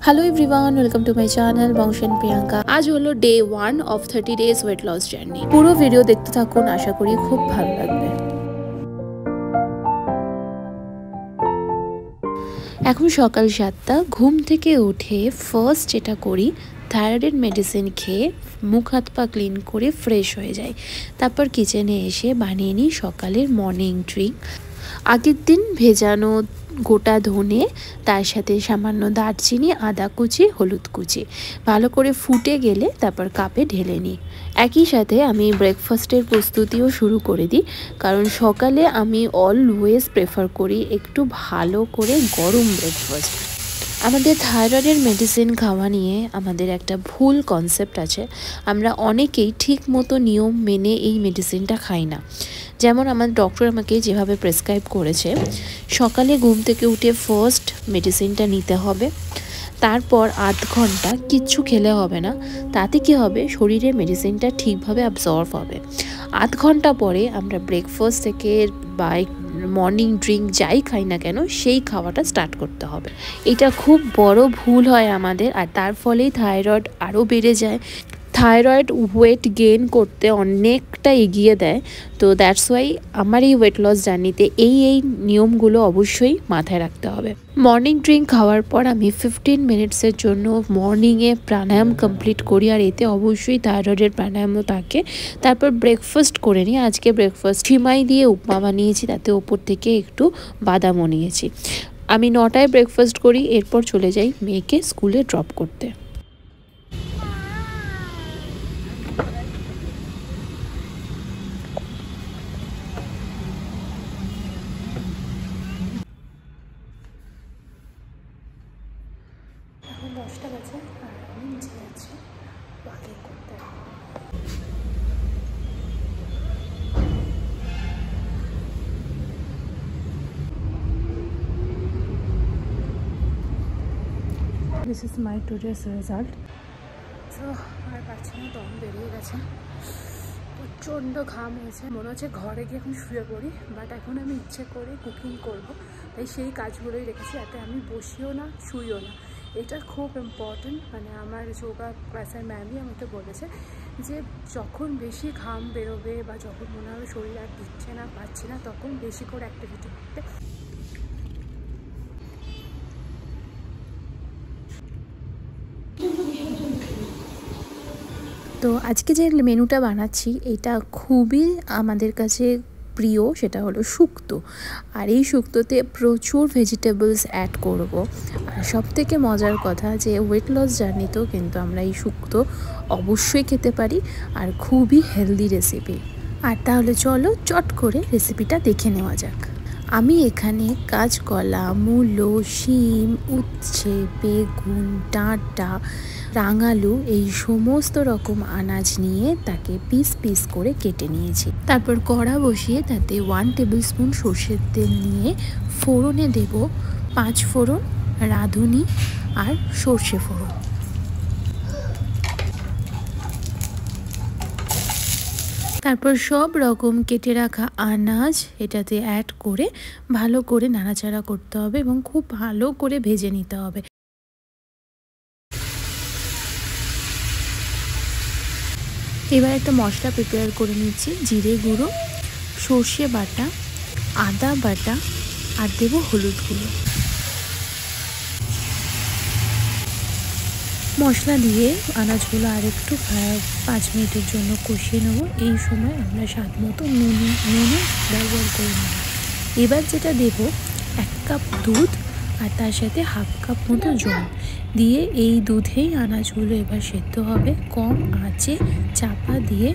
Hello everyone, welcome to my channel Bansh and Priyanka. आज हलो day 1 of 30 days weight loss journey. পুরো video দেখতে থাকুন, আশা করি খুব ভালো লাগবে। এখন সকাল 7টা। ঘুম থেকে উঠে ফার্স্ট যেটা করি, থাইরয়েডের মেডিসিন খেয়ে মুখ হাত পা ক্লিন করে ফ্রেশ হয়ে যাই। তারপর কিচেনে এসে বানিয়ে নিই সকালের মর্নিং ড্রিঙ্ক। আগের দিন ভেজানো গোটা ধনে, তার সাথে সামান্য দারচিনি, আদা কুচি, হলুদ কুচি ভালো করে ফুটে গেলে তারপর কাপে ঢেলে নিই। একই সাথে আমি ব্রেকফাস্টের প্রস্তুতিও শুরু করে দিই, কারণ সকালে আমি অলওয়েজ প্রেফার করি একটু ভালো করে গরম ব্রেকফাস্ট। আমাদের থাইরয়েডের মেডিসিন খাওয়া নিয়ে আমাদের একটা ভুল কনসেপ্ট আছে। আমরা অনেকেই ঠিক মতো নিয়ম মেনে এই মেডিসিনটা খাই না। যেমন আমার ডক্টর আমাকে যেভাবে প্রেসক্রাইব করেছে, সকালে ঘুম থেকে উঠে ফার্স্ট মেডিসিনটা নিতে হবে, তারপর আধ ঘন্টা কিচ্ছু খেলে হবে না। তাতে কি হবে, শরীরে মেডিসিনটা ঠিকভাবে অ্যাবজর্ব হবে। আধ ঘন্টা পরে আমরা ব্রেকফাস্ট থেকে বা মর্নিং ড্রিঙ্ক যাই খাই না কেন সেই খাওয়াটা স্টার্ট করতে হবে। এটা খুব বড় ভুল হয় আমাদের, আর তার ফলেই থাইরয়েড আরও বেড়ে যায়। থাইরয়েড ওয়েট গেইন করতে অনেকটা এগিয়ে দেয়। তো দ্যাটস ওয়াই আমার এই ওয়েট লস জার্নিতে এই নিয়মগুলো অবশ্যই মাথায় রাখতে হবে। মর্নিং ড্রিঙ্ক খাওয়ার পর আমি 15 মিনিটসের জন্য মর্নিংয়ে প্রাণায়াম কমপ্লিট করি, আর এতে অবশ্যই থাইরয়েডের প্রাণায়ামও থাকে। তারপর ব্রেকফাস্ট করে নিই। আজকে ব্রেকফাস্ট সিমাই দিয়ে উপমা বানিয়েছি, তাতে ওপর থেকে একটু বাদামও নিয়েছি। আমি 9টায় ব্রেকফাস্ট করি, এরপর চলে যাই মেয়েকে স্কুলে ড্রপ করতে। এখন 10টা বাজে আর আমি নিচে যাচ্ছি ওয়াকিং করতে। This is my today's result. তো আর পাচ্ছি না, দম বেরিয়ে গেছে, প্রচণ্ড ঘাম হয়েছে। মনে হচ্ছে ঘরে গিয়ে এখন শুয়ে পড়ি, বাট এখন আমি ইচ্ছে করে কুকিং করব, তাই সেই কাজগুলোই রেখেছি। যাতে আমি বসিও না, শুইও না। এটা খুব ইম্পর্টেন্ট। মানে আমার যোগা ক্লাসের ম্যামই আমাকে বলেছে যে যখন বেশি ঘাম বেরোবে বা যখন মনে হবে শরীর আর দিচ্ছে না, পাচ্ছি না, তখন বেশি করে অ্যাক্টিভিটি করতে। তো আজকে যে মেনুটা বানাচ্ছি এটা খুবই আমাদের কাছে প্রিয়, সেটা হলো শুক্তো। আর এই শুক্তোতে প্রচুর ভেজিটেবলস অ্যাড করব। আর সবথেকে মজার কথা যে ওয়েট লস জার্নিতেও কিন্তু আমরা এই শুক্তো অবশ্যই খেতে পারি, আর খুবই হেলদি রেসিপি। আর তাহলে চলো চট করে রেসিপিটা দেখে নেওয়া যাক। আমি এখানে কাঁচকলা, মূলো, শিম, উচ্ছে, বেগুন, ডাঁটা, রাঙালু এই সমস্ত রকম আনাজ নিয়ে তাকে পিস পিস করে কেটে নিয়েছি। তারপর কড়া বসিয়ে তাতে 1 টেবিল স্পুন সর্ষের তেল নিয়ে ফোড়নে দেব 5 ফোড়ন, রাঁধুনি আর সর্ষে ফোড়ন। তারপর সব রকম কেটে রাখা আনাজ এটাতে অ্যাড করে ভালো করে নাড়াচাড়া করতে হবে এবং খুব ভালো করে ভেজে নিতে হবে। এবার একটা মশলা প্রিপেয়ার করে নিচ্ছি। জিরে গুঁড়ো, সর্ষে বাটা, আদা বাটা আর দেবো হলুদ গুঁড়ো। মশলা দিয়ে আনাজগুলো আরেকটু 5 মিনিটের জন্য কষিয়ে নেব। এই সময় আমরা স্বাদ মতো নুনও ব্যবহার করে নেব। এবার যেটা দেব 1 কাপ দুধ আর তার সাথে 1/2 কাপ মতো জল দিয়ে এই দুধেই আনাজগুলো এবার সেদ্ধ হবে। কম আঁচে চাপা দিয়ে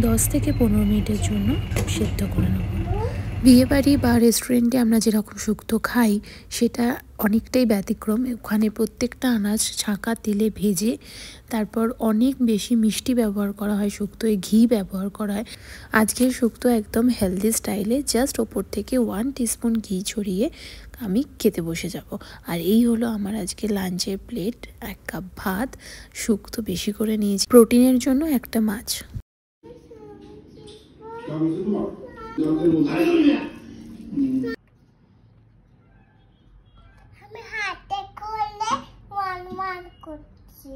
10 থেকে 15 মিনিটের জন্য সেদ্ধ করে নেব। বিয়েবাড়ি বা রেস্টুরেন্টে আমরা যেরকম শুক্তো খাই সেটা অনেকটাই ব্যতিক্রম। ওখানে প্রত্যেকটা আনাজ ছাঁকা তেলে ভেজে তারপর অনেক বেশি মিষ্টি ব্যবহার করা হয়, শুক্তোয় ঘি ব্যবহার করা হয়। আজকের শুক্তো একদম হেলদি স্টাইলে, জাস্ট ওপর থেকে 1 টিস্পুন ঘি ছড়িয়ে আমি খেতে বসে যাব। আর এই হলো আমার আজকে লাঞ্চের প্লেট। 1 কাপ ভাত, শুক্তো বেশি করে নিয়েছি, প্রোটিনের জন্য একটা মাছ। করছি।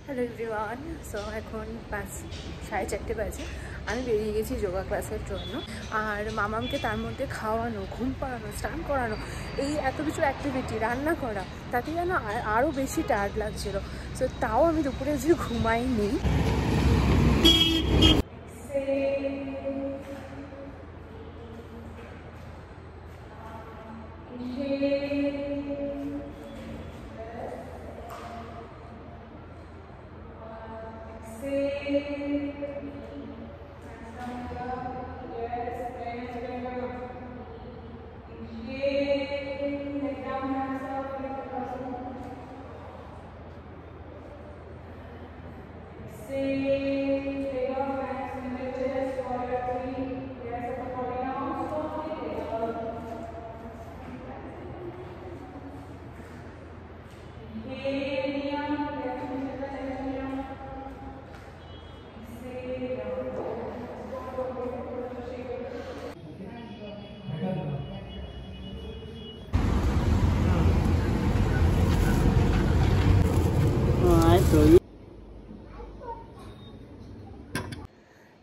হ্যালো এভরিওয়ান, সো এখন 4:30 বাজে। আমি বেরিয়ে গেছি যোগা ক্লাসের জন্য। আর মামামকে তার মধ্যে খাওয়ানো, ঘুম পাড়ানো, স্নান করানো, এই এত কিছু অ্যাক্টিভিটি, রান্না করা, তাতে যেন আরও বেশি টায়ার্ড লাগছিল। সো তাও আমি দুপুরে যে ঘুমাইনি।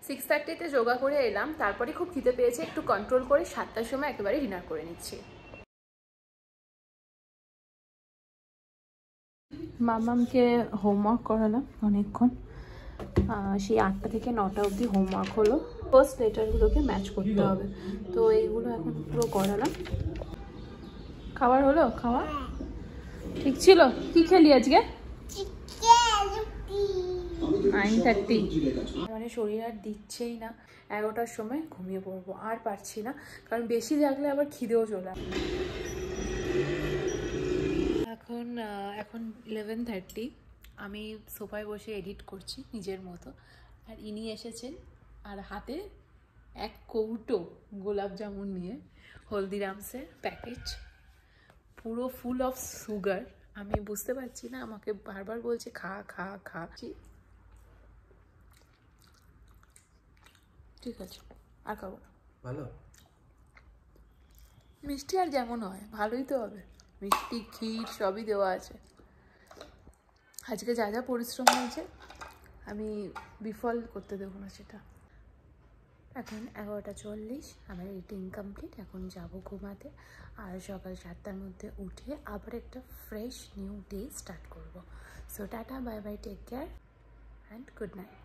সিক্স 6:30-তে যোগা করে এলাম, তারপরে খুব খিদে পেয়েছে, একটু কন্ট্রোল করে 7টার সময় একেবারে ডিনার করে নিচ্ছি। মামামকে হোমওয়ার্ক করালাম অনেকক্ষণ, সেই 8টা থেকে 9টা অবধি হোমওয়ার্ক হলো। ফার্স্ট লেটারগুলোকে ম্যাচ করতে হবে, তো এইগুলো এখন পুরো করালাম। খাবার হলো? খাওয়া ঠিক ছিল? কি খেলি আজকে? 9:30। মানে শরীর আর দিচ্ছেই না, 11টার সময় ঘুমিয়ে পড়বো, আর পারছি না, কারণ বেশি জাগলে আবার খিদেও চলে। এখন 11:30। আমি সোফায় বসে এডিট করছি নিজের মতো, আর ইনি এসেছেন আর হাতে এক কৌটো গোলাপ জামুন নিয়ে, হলদিরামসের প্যাকেজ, পুরো ফুল অফ সুগার। আমি বুঝতে পারছি না, আমাকে বারবার বলছে খা খা খা। ঠিক আছে, আর খাবো না। ভালো মিষ্টি আর যেমন হয় ভালোই তো হবে, মিষ্টি ক্ষীর সবই দেওয়া আছে। আজকে যা যা পরিশ্রম হয়েছে আমি বিফল করতে দেবো না সেটা। এখন 11:40, আমার এডিটিং কমপ্লিট। এখন যাব ঘুমাতে, আর সকাল 7টার মধ্যে উঠে আবার একটা ফ্রেশ নিউ ডে স্টার্ট করব। So tata, bye bye, take care and good night.